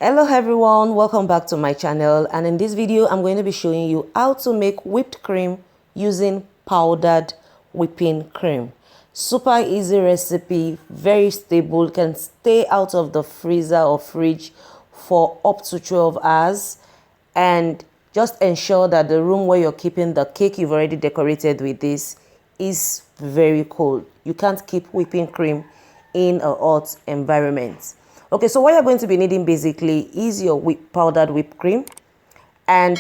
Hello everyone, welcome back to my channel, and in this video I'm going to be showing you how to make whipped cream using powdered whipping cream. Super easy recipe, very stable, can stay out of the freezer or fridge for up to 12 hours, and just ensure that the room where you're keeping the cake you've already decorated with this is very cold. You can't keep whipping cream in a hot environment. Okay, so what you're going to be needing basically is your powdered whipped cream and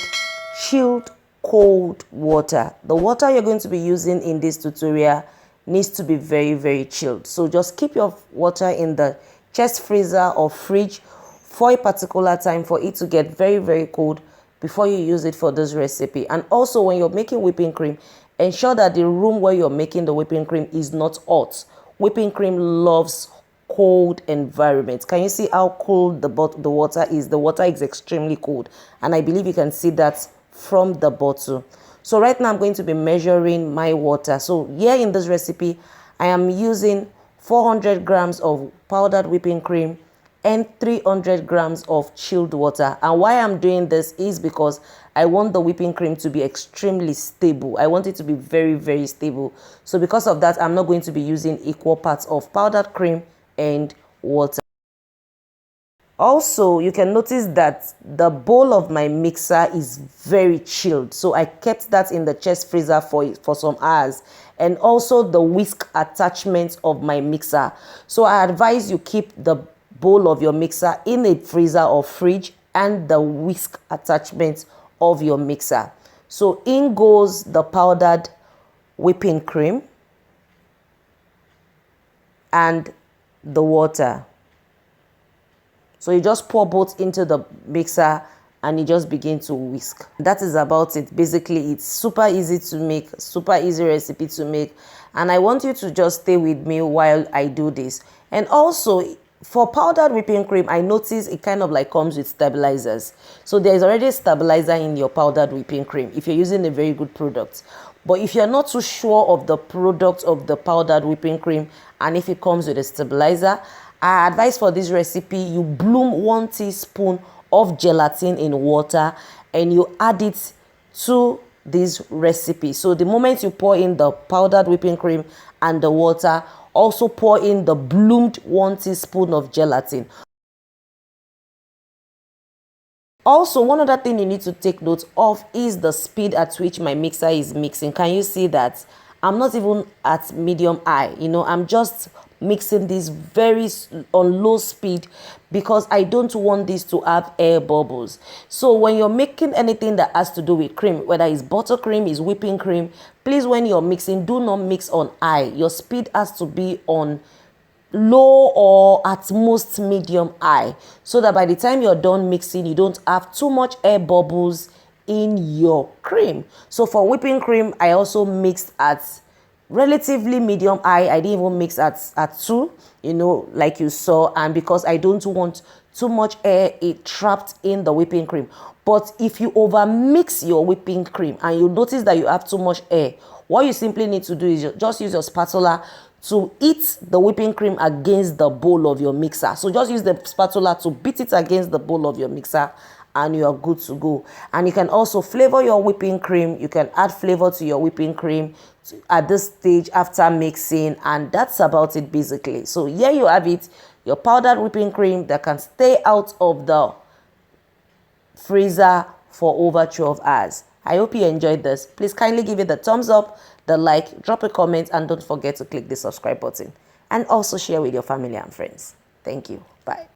chilled cold water. The water you're going to be using in this tutorial needs to be very chilled. So just keep your water in the chest freezer or fridge for a particular time for it to get very cold before you use it for this recipe. And also when you're making whipping cream, ensure that the room where you're making the whipping cream is not hot. Whipping cream loves cold environment. Can you see how cold the water is? The water is extremely cold, and I believe you can see that from the bottle. So right now I'm going to be measuring my water. So here in this recipe I am using 400 grams of powdered whipping cream and 300 grams of chilled water. And why I'm doing this is because I want the whipping cream to be extremely stable. I want it to be very stable. So because of that, I'm not going to be using equal parts of powdered cream and water. Also, you can notice that the bowl of my mixer is very chilled, so I kept that in the chest freezer for some hours. And also the whisk attachment of my mixer, so I advise you keep the bowl of your mixer in a freezer or fridge and the whisk attachment of your mixer. So in goes the powdered whipping cream and the water. So you just pour both into the mixer and you just begin to whisk. That is about it. Basically, it's super easy to make, super easy recipe to make, and I want you to just stay with me while I do this. And also for powdered whipping cream, I notice it kind of like comes with stabilizers. So there is already a stabilizer in your powdered whipping cream if you're using a very good product. But if you're not too sure of the product of the powdered whipping cream and if it comes with a stabilizer, I advise for this recipe you bloom 1 teaspoon of gelatin in water and you add it to this recipe. So the moment you pour in the powdered whipping cream and the water, also pour in the bloomed 1 teaspoon of gelatin. Also, one other thing you need to take note of is the speed at which my mixer is mixing. Can you see that? I'm not even at medium high, I'm just mixing this very on low speed because I don't want this to have air bubbles. So when you're making anything that has to do with cream, whether it's buttercream, is whipping cream, please when you're mixing, do not mix on high. Your speed has to be on low or at most medium high, so that by the time you're done mixing, you don't have too much air bubbles in your cream. So for whipping cream, I also mixed at relatively medium high. I didn't even mix at 2, like you saw, and because I don't want too much air trapped in the whipping cream. But if you over mix your whipping cream and you notice that you have too much air, what you simply need to do is just use your spatula to hit the whipping cream against the bowl of your mixer. So just use the spatula to beat it against the bowl of your mixer and you are good to go. And you can also flavor your whipping cream. You can add flavor to your whipping cream at this stage after mixing, and that's about it basically. So here you have it, your powdered whipping cream that can stay out of the freezer for over 12 hours. I hope you enjoyed this. Please kindly give it the thumbs up, the like, drop a comment, and don't forget to click the subscribe button. And also share with your family and friends. Thank you. Bye.